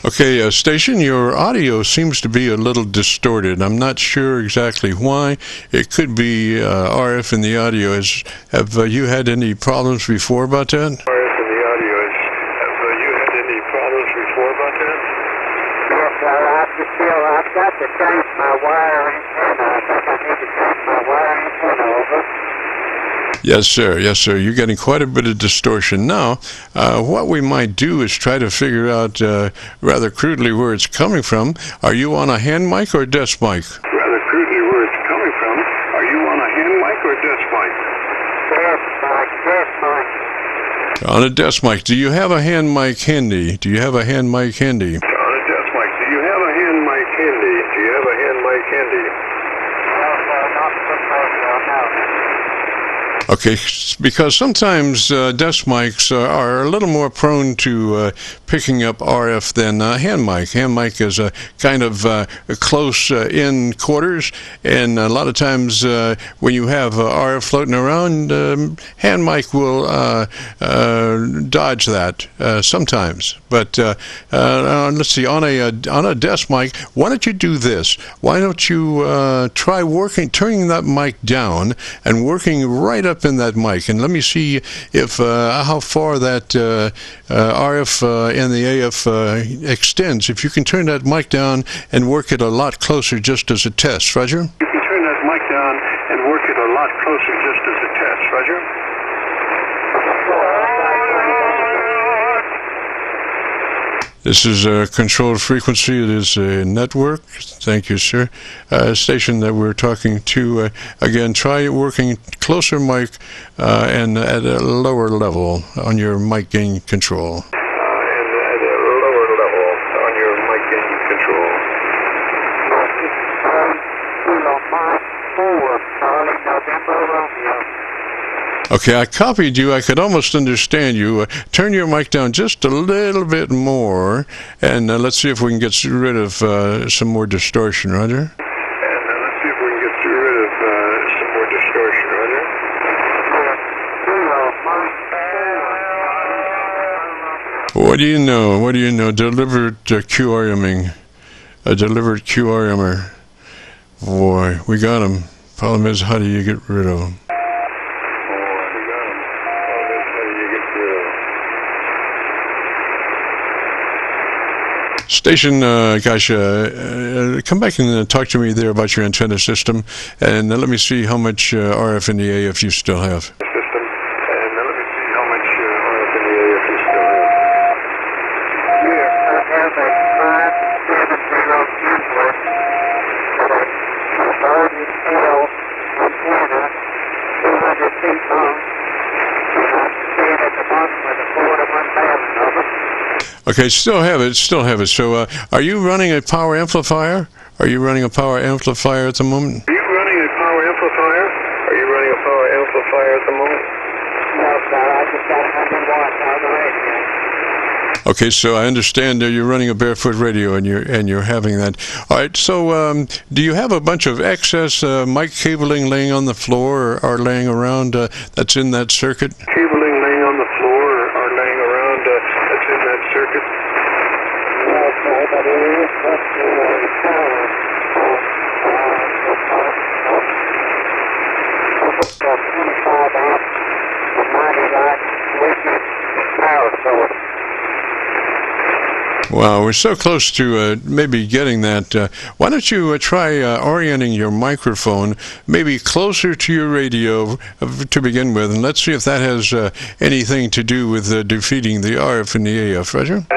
Okay, station, your audio seems to be a little distorted. I'm not sure exactly why. It could be RF in the audio. Have you had any problems before about that? RF in the audio. Have you had any problems before about that? Yes, I've got to change my wire antenna. I think I need to change my wire antenna over. Yes, sir. Yes, sir. You're getting quite a bit of distortion. Now, what we might do is try to figure out rather crudely where it's coming from. Are you on a hand mic or a desk mic? Rather crudely where it's coming from. Are you on a hand mic or a desk mic? Desk mic. On a desk mic. Do you have a hand mic handy? Do you have a hand mic handy? On a desk mic. Do you have a hand mic handy? Do you have a hand mic handy? Not no. Okay, because sometimes desk mics are a little more prone to picking up RF than hand mic. Hand mic is a kind of close in quarters, and a lot of times when you have RF floating around, hand mic will dodge that sometimes. But let's see, on a desk mic, why don't you do this? Why don't you try turning that mic down and working right up in that mic, and let me see if how far that RF and the AF extends. If you can turn that mic down and work it a lot closer just as a test. Roger? You can turn that mic down and work it a lot closer just as a test. Roger? This is a controlled frequency. It is a network. Thank you, sir. Station that we're talking to. Again, try working closer mic and at a lower level on your mic gain control. And at a lower level on your mic gain control. Okay, I copied you. I could almost understand you. Turn your mic down just a little bit more, and let's see if we can get rid of some more distortion, Roger. And let's see if we can get rid of some more distortion, Roger. What do you know? What do you know? Delivered QRMing. A delivered QRMer. Boy, we got him. Problem is, how do you get rid of him? Station, gosh, come back and talk to me there about your antenna system, and let me see how much RF in the AF you still have. Okay, still have it. So, are you running a power amplifier? Are you running a power amplifier at the moment? Are you running a power amplifier? Are you running a power amplifier at the moment? No, sir. I just got 100 watts on the radio. Okay, so I understand you're running a barefoot radio and you're having that. All right. So, do you have a bunch of excess mic cabling laying on the floor or laying around that's in that circuit? Cabling laying on the floor or laying around that's in that circuit? Wow, we're so close to maybe getting that. Why don't you try orienting your microphone maybe closer to your radio to begin with, and let's see if that has anything to do with defeating the RF and the AF, Roger? Has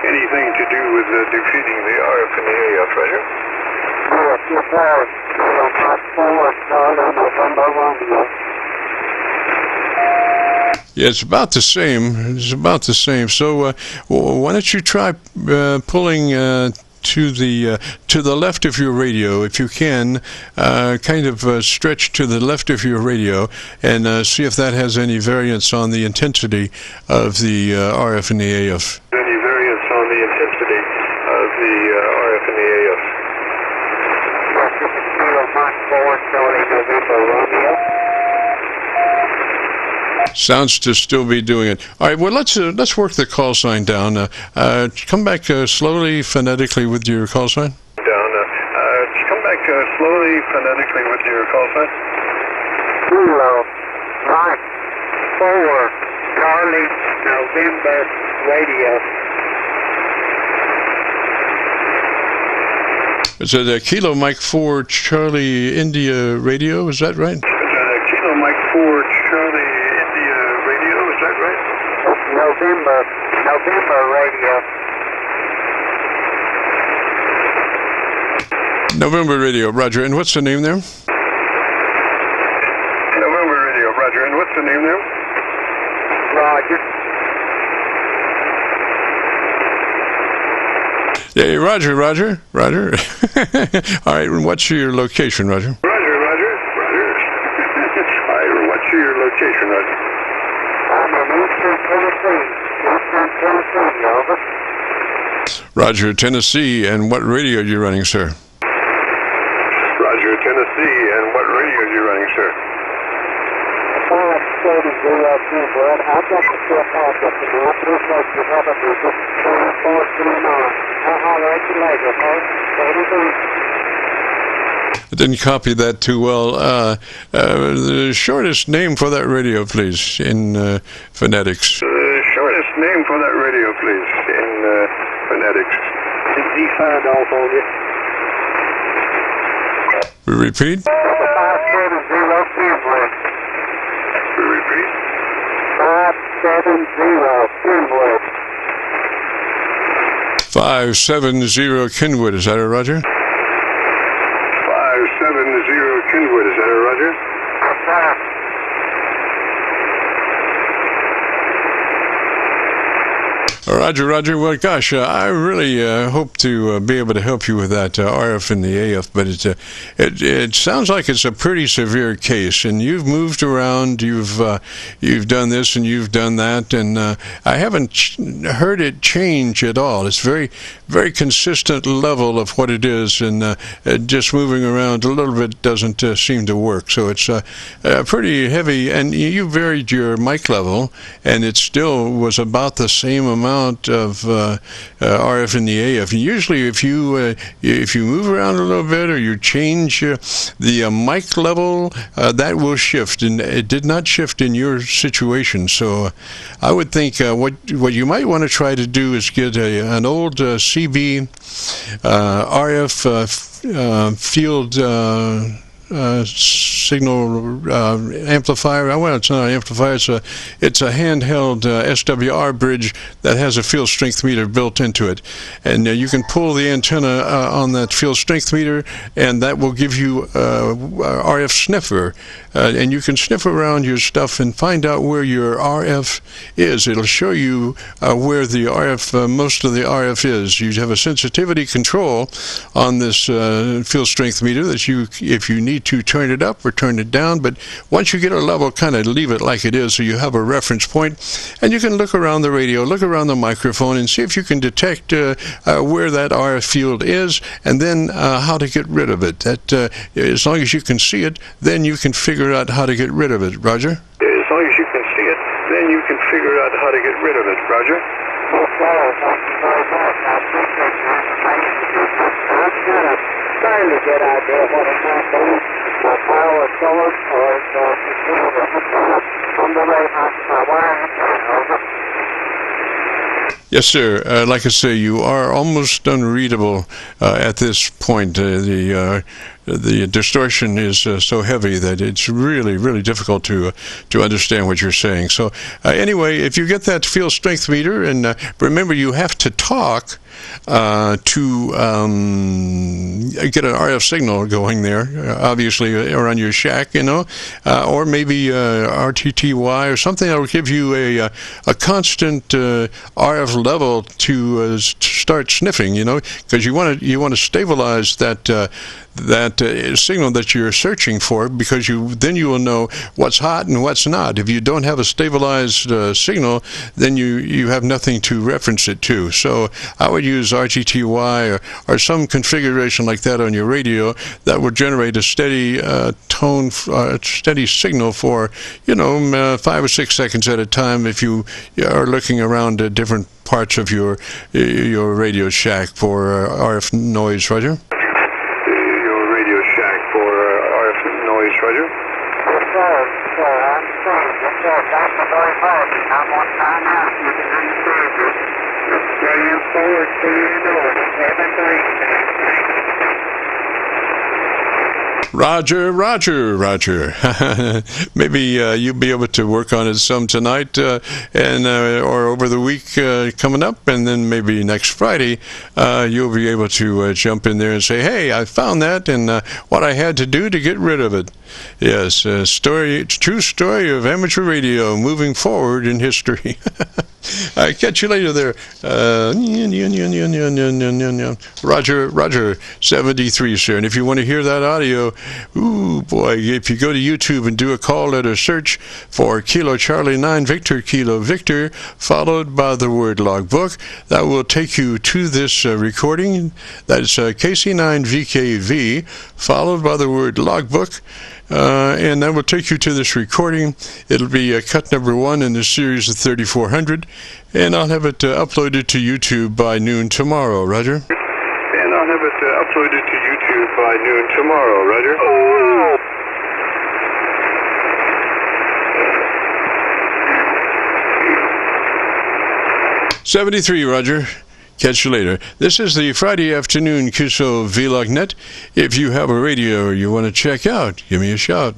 anything to do with defeating the RF and the AF, Roger? Yeah, it's about the same. So why don't you try pulling to the left of your radio, if you can, kind of stretch to the left of your radio, and see if that has any variance on the intensity of the RF and the AF. Any variance on the intensity of the RF and the AF? Sounds to still be doing it. All right, well, let's work the call sign down. Come back slowly, phonetically with your call sign. Come back slowly, phonetically with your call sign. Kilo, Mike, 4, Charlie, November, radio. Is it Kilo Mike 4 Charlie India radio? Is that right? Kilo Mike 4 Charlie India radio, is that right? November radio. November radio, Roger. And what's the name there? November radio, Roger. And what's the name there? Roger. Yeah, Roger. All right, and what's your location, Roger? Roger. All right, what's your location, Roger? I'm in Eastern Tennessee, over. Roger, Tennessee. And what radio are you running, sir? Roger, Tennessee. And what radio are you running, sir? 570 Bud. I've got the step off at the map. Looks like you have a visit. 2439. I'll holler at you later, okay? 33. I didn't copy that too well. The shortest name for that radio, please, in phonetics. The shortest name for that radio, please, in phonetics. Did he find off on you? We repeat? 570 Kenwood. We repeat? 570 Kenwood. 570 Kenwood, is that it, Roger? 570 Kenwood, is that it, Roger? That's right. Roger. Well, gosh, I really hope to be able to help you with that RF and the AF, but it sounds like it's a pretty severe case, and you've moved around, you've done this and you've done that, and I haven't heard it change at all. It's very, very consistent level of what it is, and just moving around a little bit doesn't seem to work. So it's pretty heavy, and you varied your mic level, and it still was about the same amount of RF in the AF. Usually, if you move around a little bit or you change the mic level, that will shift, and it did not shift in your situation. So, I would think what you might want to try to do is get an old CB RF field signal amplifier. Well, it's not an amplifier. It's a handheld SWR bridge that has a field strength meter built into it, and you can pull the antenna on that field strength meter, and that will give you RF sniffer, and you can sniff around your stuff and find out where your RF is. It'll show you where the RF, most of the RF is. You have a sensitivity control on this field strength meter that if you need to turn it up or turn it down, but once you get a level, kind of leave it like it is so you have a reference point, and you can look around the radio, look around the microphone, and see if you can detect where that RF field is, and then how to get rid of it. That as long as you can see it, then you can figure out how to get rid of it. Roger? As long as you can see it, then you can figure out how to get rid of it. Roger? Fairly good idea what it might be. My power source or on the way my wiring over. Yes, sir. Like I say, you are almost unreadable at this point. The distortion is so heavy that it's really, really difficult to understand what you're saying. So anyway, if you get that field strength meter, and remember, you have to talk to get an RF signal going there, obviously around your shack, or maybe RTTY or something that will give you a constant RF level to start sniffing, because you want to stabilize that that signal that you're searching for, because then you will know what's hot and what's not. If you don't have a stabilized signal, then you have nothing to reference it to. So I would use RTTY or some configuration like that on your radio that would generate a steady tone, steady signal for 5 or 6 seconds at a time if you are looking around at different parts of your Radio Shack for RF noise, Roger. Your Radio Shack for RF noise, Roger. Yes, sir. I'm saying, yes, sir. Thank you very much. I'm on time out. You can understand this. Roger, Roger, Roger. Maybe you'll be able to work on it some tonight and or over the week coming up, and then maybe next Friday you'll be able to jump in there and say, hey, I found that and what I had to do to get rid of it. Yes, true story of amateur radio moving forward in history. I catch you later there. Roger 73, sir. And if you want to hear that audio, ooh boy, if you go to YouTube and do a call letter search for Kilo Charlie 9 Victor Kilo Victor, followed by the word logbook, that will take you to this recording. That's KC9VKV, followed by the word logbook. And that will take you to this recording. It'll be cut number 1 in the series of 3400, and I'll have it uploaded to YouTube by noon tomorrow, Roger. And I'll have it uploaded to YouTube by noon tomorrow, Roger. Oh. '73, Roger. Catch you later. This is the Friday afternoon Qso-Vlog net. If you have a radio you want to check out, give me a shout.